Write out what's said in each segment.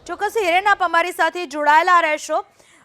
ચોક્કસ હિરેન, આપ અમારી સાથે જોડાયેલા રહેશો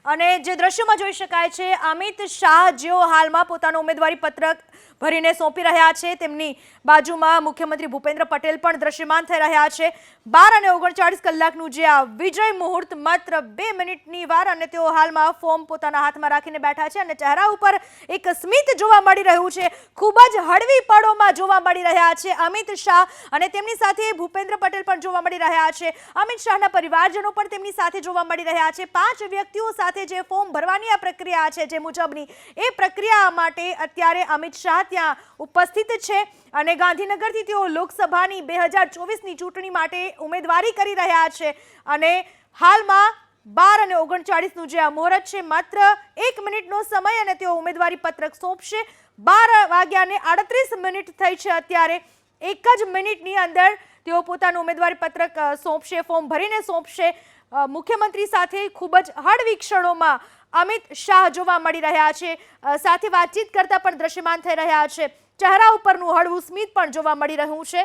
અને જે દ્રશ્યોમાં જોઈ શકાય છે, અમિત શાહ જેઓ હાલમાં પોતાનું ઉમેદવારી પત્રક ભરીને સોંપી રહ્યા છે, તેમની બાજુમાં મુખ્યમંત્રી ભૂપેન્દ્ર પટેલ પણ દ્રશ્યમાન થઈ રહ્યા છે। 12:39 કલાકનું જે આ વિજય મુહૂર્ત, માત્ર 2 મિનિટની વાર અને તેઓ હાલમાં ફોર્મ પોતાના હાથમાં રાખીને બેઠા છે અને ચહેરા ઉપર એક સ્મિત જોવા મળી રહ્યું છે। ખૂબ જ હળવી પળોમાં જોવા મળી રહ્યા છે અમિત શાહ અને તેમની સાથે ભૂપેન્દ્ર પટેલ પણ જોવા મળી રહ્યા છે। અમિત શાહના પરિવારજનો પણ તેમની સાથે જોવા મળી રહ્યા છે। 5 વ્યક્તિઓ સાથે જે ફોર્મ ભરવાની આ પ્રક્રિયા છે, જે મુજબની એ પ્રક્રિયા માટે અત્યારે અમિત શાહ ત્યાં ઉપસ્થિત છે અને ગાંધીનગરથી તેઓ લોકસભાની 2024ની ચૂંટણી માટે ઉમેદવારી કરી રહ્યા છે અને હાલમાં 12:39નું જે આ મુહૂર્ત છે, માત્ર 1 મિનિટનો સમય અને તેઓ ઉમેદવારી પત્રક સોંપશે। 12:38 થઈ છે અત્યારે। 1 જ મિનિટની અંદર તેઓ પોતાનું ઉમેદવારી પત્રક સોંપશે, ફોર્મ ભરીને સોંપશે। મુખ્યમંત્રી સાથે ખૂબ જ હળવી ક્ષણોમાં અમિત શાહ જોવા મળી રહ્યા છે, સાથે વાતચીત કરતા પણ દ્રશ્યમાન થઈ રહ્યા છે। ચહેરા ઉપરનું હળવું સ્મિત પણ જોવા મળી રહ્યું છે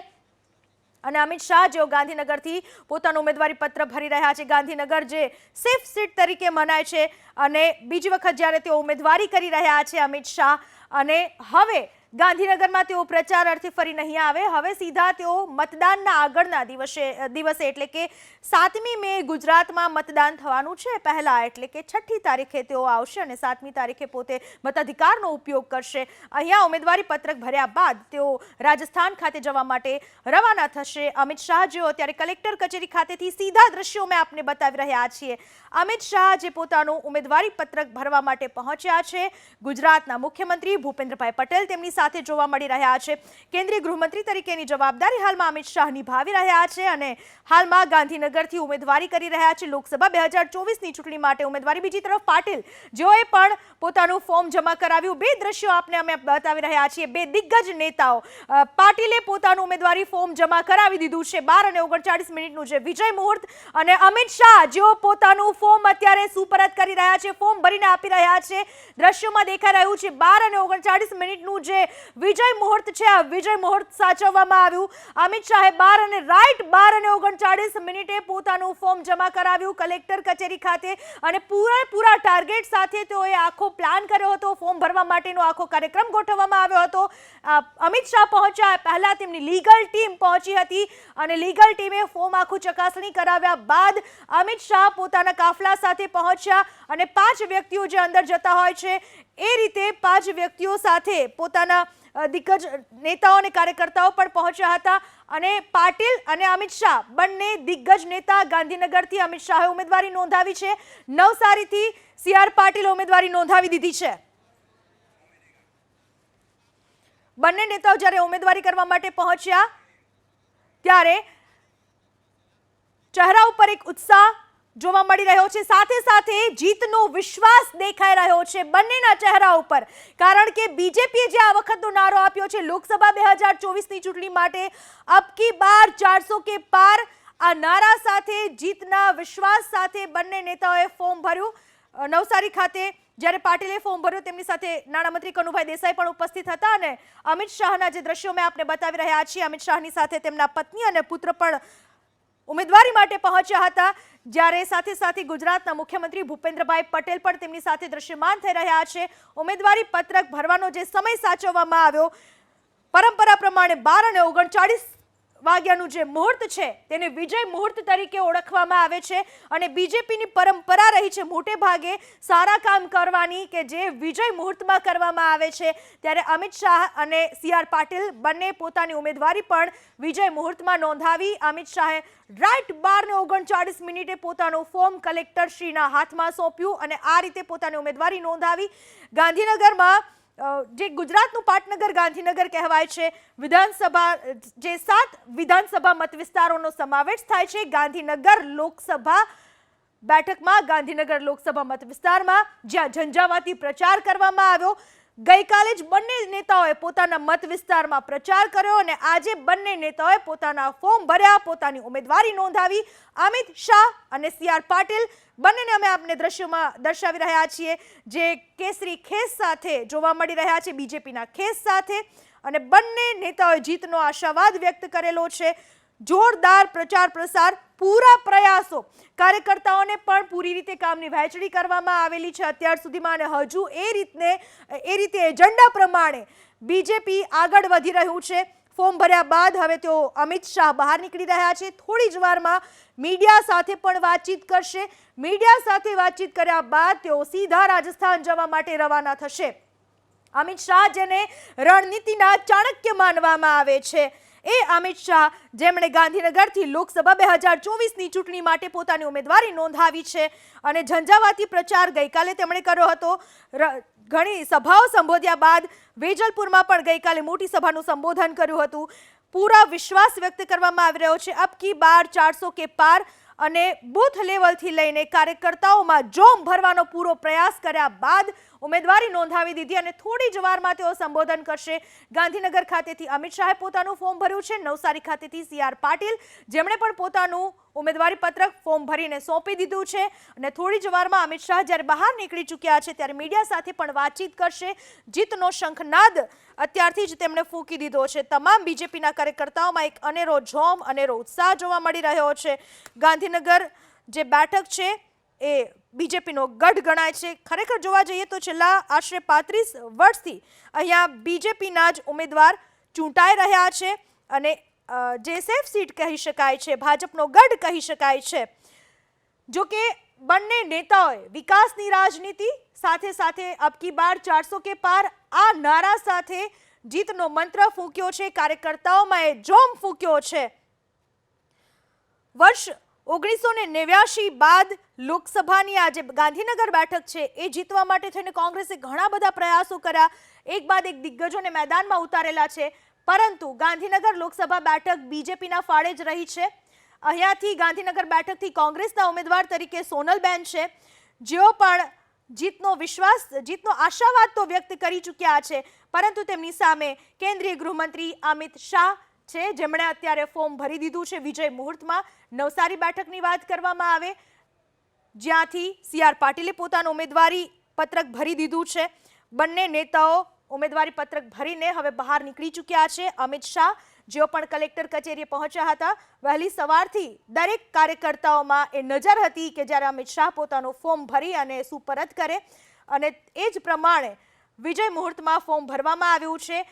અને અમિત શાહ જેઓ ગાંધીનગરથી પોતાનું ઉમેદવારી પત્ર ભરી રહ્યા છે, ગાંધીનગર જે સેફ સીટ તરીકે મનાય છે અને બીજી વખત જ્યારે તેઓ ઉમેદવારી કરી રહ્યા છે અમિત શાહ, અને હવે ગાંધીનગરમાં તેઓ પ્રચાર અર્થે ફરી નહીં આવે, હવે સીધા તેઓ મતદાનના આગળના દિવસે એટલે કે 7મી મે ગુજરાતમાં મતદાન થવાનું છે પહેલા, એટલે કે 6ઠ્ઠી તારીખે તેઓ આવશે અને 7મી તારીખે પોતે મતાધિકારનો ઉપયોગ કરશે। અહીંયા ઉમેદવારી પત્રક ભર્યા બાદ તેઓ રાજસ્થાન ખાતે જવા માટે રવાના થશે। અમિત શાહ જેઓ અત્યારે કલેક્ટર કચેરી ખાતેથી સીધા દ્રશ્યો મેં આપને બતાવી રહ્યા છીએ। અમિત શાહ જે પોતાનું ઉમેદવારી પત્રક ભરવા માટે પહોંચ્યા છે, ગુજરાતના મુખ્યમંત્રી ભૂપેન્દ્રભાઈ પટેલ તેમની સાથે જોવા મળી રહ્યા છે। કેન્દ્રીય ગૃહમંત્રી તરીકેની જવાબદારી હાલમાં અમિત શાહ નિભાવી રહ્યા છે અને હાલમાં ગાંધીનગરથી ઉમેદવારી કરી રહ્યા છે લોકસભા 2024ની ચૂંટણી માટે ઉમેદવારી। બીજી તરફ પાટીલ જેઓએ પણ પોતાનું ફોર્મ જમા કરાવ્યું। 2 દ્રશ્યો આપને અમે બતાવી રહ્યા છીએ, 2 દિગ્ગજ નેતાઓ। પાટીલે પોતાનું ઉમેદવારી ફોર્મ જમા કરાવી દીધું છે 12:39 જે વિજય મુહૂર્ત, અને અમિત શાહ જેઓ પોતાનું ફોર્મ અત્યારે સુપરત કરી રહ્યા છે, ફોર્મ ભરીને આપી રહ્યા છે। દ્રશ્યોમાં દેખાઈ રહ્યું છે 12:39 જે વિજય મુહૂર્ત છે, આ વિજય મુહૂર્ત સાચવવામાં આવ્યું। અમિત શાહે 12:39 પોતાનું ફોર્મ જમા કરાવ્યું કલેક્ટર કચેરી ખાતે અને પૂરા ટાર્ગેટ સાથે તેઓએ આખો પ્લાન કર્યો હતો, ફોર્મ ભરવા માટેનો આખો કાર્યક્રમ ગોઠવવામાં આવ્યો હતો। અમિત શાહ પહોંચ્યા પહેલા તેમની લીગલ ટીમ પહોંચી હતી અને લીગલ ટીમે ફોર્મ આખું ચકાસણી કરાવ્યા બાદ અમિત શાહ પોતાના કાફલા સાથે પહોંચ્યા અને 5 વ્યક્તિઓ જે અંદર જતા હોય છે એ રીતે 5 વ્યક્તિઓ સાથે પોતાના દિગ્ગજ નેતાઓ અને કાર્યકર્તાઓ પણ પહોંચ્યા હતા અને પાટીલ અને અમિત શાહ બંને દિગ્ગજ નેતા ગાંધીનગરથી અમિત શાહે ઉમેદવારી નોંધાવી છે, નવસારીથી CR પાટીલે ઉમેદવારી નોંધાવી દીધી છે। બંને નેતાઓ જ્યારે ઉમેદવારી કરવા માટે પહોંચ્યા ત્યારે ચહેરા ઉપર એક ઉત્સાહ જોવા મળી રહ્યો છે, સાથે સાથે જીતનો વિશ્વાસ દેખાઈ રહ્યો છે બંનેના ચહેરા ઉપર, કારણ કે બીજેપીએ જે આ વખતનો નારો આપ્યો છે લોકસભા 2024ની ચૂંટણી માટે, અબ કી બાર 400 કે પાર, આ નારા સાથે જીતના વિશ્વાસ સાથે બંને નેતાઓએ ફોર્મ ભર્યું। નવસારી ખાતે જ્યારે પાટીલે ફોર્મ ભર્યું તેમની સાથે નાણામંત્રી કનુભાઈ દેસાઈ પણ ઉપસ્થિત હતા અને અમિત શાહના જે દ્રશ્યો મેં આપને બતાવી રહ્યા છીએ, અમિત શાહની સાથે તેમના પત્ની અને પુત્ર પણ ઉમેદવારી માટે પહોંચ્યા હતા, જ્યારે સાથે સાથે ગુજરાતના મુખ્યમંત્રી ભૂપેન્દ્રભાઈ પટેલ પણ તેમની સાથે દ્રશ્યમાન થઈ રહ્યા છે। ઉમેદવારી પત્રક ભરવાનો જે સમય સાચવવામાં આવ્યો, પરંપરા પ્રમાણે 12:39 જે મુહૂર્ત છે તેને વિજય મુહૂર્ત તરીકે ઓળખવામાં આવે છે અને બીજેપીની પરંપરા રહી છે મોટે ભાગે સારા કામ કરવાની કે જે વિજય મુહૂર્તમાં કરવામાં આવે છે, ત્યારે અમિત શાહ અને CR પાટીલ બંને પોતાની ઉમેદવારી પણ વિજય મુહૂર્તમાં નોંધાવી। અમિત શાહે રાઈટ 12:39 પોતાનું ફોર્મ કલેક્ટરશ્રીના હાથમાં સોંપ્યું અને આ રીતે પોતાની ઉમેદવારી નોંધાવી। ગાંધીનગરમાં જે ગુજરાતનું પાટનગર ગાંધીનગર કહેવાય છે, વિધાનસભા જે 7 વિધાનસભા મત વિસ્તારોનો સમાવેશ થાય છે ગાંધીનગર લોકસભા બેઠકમાં, ગાંધીનગર લોકસભા મત વિસ્તારમાં જ્યાં ઝંઝાવાતી પ્રચાર કરવામાં આવ્યો। ગઈકાલે જ બંને નેતાઓએ પોતાના મત વિસ્તારમાં પ્રચાર કર્યો અને આજે બંને નેતાઓએ પોતાના ફોર્મ ભર્યા, પોતાની ઉમેદવારી નોંધાવી। અમિત શાહ અને CR પાટીલ બંનેને અમે આપને દ્રશ્યોમાં દર્શાવી રહ્યા છીએ, જે કેસરી ખેસ સાથે જોવા મળી રહ્યા છે, બીજેપીના ખેસ સાથે, અને બંને નેતાઓએ જીતનો આશાવાદ વ્યક્ત કરેલો છે। જોરદાર પ્રચાર પ્રસાર પૂરા પ્રયાસો, કાર્યકર્તાઓને પણ પૂરી રીતે કામની વહેંચણી કરવામાં આવેલી છે અત્યાર સુધીમાં, અને હજુ એ રીતે એજન્ડા પ્રમાણે બીજેપી આગળ વધી રહ્યું છે. ફોર્મ ભર્યા બાદ હવે તેઓ અમિત શાહ બહાર નીકળી રહ્યા છે. થોડી જ વારમાં મીડિયા સાથે પણ વાતચીત કરશે. મીડિયા સાથે વાતચીત કર્યા બાદ તેઓ સીધા રાજસ્થાન જવા માટે રવાના થશે. અમિત શાહ, જેને રણનીતિના ચાણક્ય માનવામાં આવે છે, એ અમિત શાહ, જેમણે ગાંધીનગરથી લોકસભા 2024ની ચૂંટણી માટે પોતાની ઉમેદવારી નોંધાવી છે અને ઝંઝાવાતી પ્રચાર ગઈકાલે તેમણે કર્યો હતો. ઘણી સભાઓ સંબોધ્યા બાદ વેજલપુરમાં પણ ગઈકાલે મોટી સભાનું સંબોધન કર્યું હતું. પૂરા વિશ્વાસ વ્યક્ત કરવામાં આવી રહ્યો છે અબ કી બાર 400 કે પાર, અને બૂથ લેવલથી લઈને કાર્યકર્તાઓમાં જોમ ભરવાનો પૂરો પ્રયાસ કર્યા બાદ ઉમેદવારી નોંધાવી દીધી અને થોડી જ વારમાં તેઓ સંબોધન કરશે. ગાંધીનગર ખાતેથી અમિત શાહે પોતાનું ફોર્મ ભર્યું છે. નવસારી ખાતેથી CR પાટીલ, જેમણે પણ પોતાનું ઉમેદવારી પત્રક ફોર્મ ભરીને સોંપી દીધું છે, અને થોડી જ વારમાં અમિત શાહ જ્યારે બહાર નીકળી ચૂક્યા છે ત્યારે મીડિયા સાથે પણ વાતચીત કરશે. જીતનો શંખનાદ અત્યારથી જ તેમણે ફૂંકી દીધો છે. તમામ બીજેપીના કાર્યકર્તાઓમાં એક અનેરો જોમ, અનેરો ઉત્સાહ જોવા મળી રહ્યો છે. ગાંધીનગર જે બેઠક છે એ બીજેપીનો ગઢ ગણાય છે. ખરેખર જોવા જઈએ તો છેલ્લા આશરે 35 વર્ષથી અહીંયા બીજેપીના જ ઉમેદવાર ચૂંટાઈ રહ્યા છે, અને જે સેફ સીટ કહી શકાય છે, ભાજપનો ગઢ કહી શકાય છે. જો કે બંને નેતાઓએ વિકાસની રાજનીતિ સાથે સાથે અબ કી બાર 400 કે પાર આ નારા સાથે જીતનો મંત્ર ફૂંક્યો છે. કાર્યકર્તાઓમાં એ જોમ ફૂંક્યો છે. વર્ષ 1989 બાદ લોકસભાની આ જે ગાંધીનગર બેઠક છે એ જીતવા માટે થઈને કોંગ્રેસે ઘણા બધા પ્રયાસો કર્યા, એક બાદ એક દિગ્ગજોને મેદાનમાં ઉતારેલા છે, પરંતુ ગાંધીનગર લોકસભા બેઠક બીજેપીના ફાળે જ રહી છે. અહીંયાથી ગાંધીનગર બેઠકથી કોંગ્રેસના ઉમેદવાર તરીકે સોનલબેન છે, જેઓ પણ જીતનો આશાવાદ તો વ્યક્ત કરી ચૂક્યા છે, પરંતુ તેમની સામે કેન્દ્રીય ગૃહમંત્રી અમિત શાહ છે, જેમણે અત્યારે ફોર્મ ભરી દીધું છે વિજય મુહૂર્તમાં. નવસારી બેઠકની વાત કરવામાં આવે, જ્યાંથી CR પાટીલે પોતાનું ઉમેદવારી પત્રક ભરી દીધું છે. બંને નેતાઓ ઉમેદવારી પત્રક ભરીને હવે બહાર નીકળી ચૂક્યા છે. અમિત શાહ, જેઓ પણ કલેક્ટર કચેરીએ પહોંચ્યા હતા, વહેલી સવારથી દરેક કાર્યકર્તાઓમાં એ નજર હતી કે જ્યારે અમિત શાહ પોતાનું ફોર્મ ભરી અને સુપરત કરે, અને એ જ પ્રમાણે વિજય મુહૂર્તમાં ફોર્મ ભરવામાં આવ્યું છે.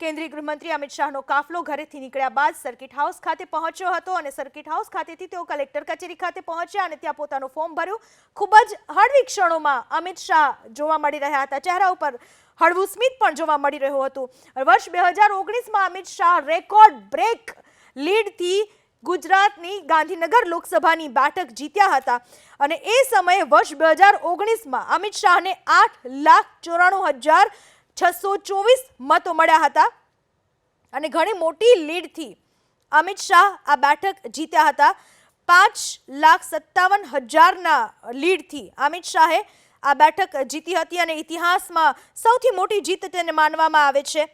કેન્દ્રીય ગૃહમંત્રી અમિત શાહનો કાફલો ઘરેથી નીકળ્યા બાદ સર્કિટ હાઉસ ખાતે પહોંચ્યો હતો, અને સર્કિટ હાઉસ ખાતેથી તેઓ કલેક્ટર કચેરી ખાતે પહોંચ્યા અને ત્યાં પોતાનું ફોર્મ ભર્યું. ખૂબ જ હળવી ક્ષણોમાં અમિત શાહ જોવા મળી રહ્યા હતા. ચહેરા ઉપર હળવું સ્મિત પણ જોવા મળી રહ્યું હતું. વર્ષ 2019માં અમિત શાહ રેકોર્ડ બ્રેક લીડથી ગુજરાતની ગાંધીનગર લોકસભાની બેઠક જીત્યા હતા, અને એ સમયે વર્ષ 2019માં અમિત શાહને 8,94,624 મતો મળ્યા હતા, અને ઘણી મોટી લીડથી અમિત શાહ આ બેઠક જીત્યા હતા. 5,57,000ના લીડથી અમિત શાહે આ બેઠક જીતી હતી, અને ઇતિહાસમાં સૌથી મોટી જીત તેને માનવામાં આવે છે.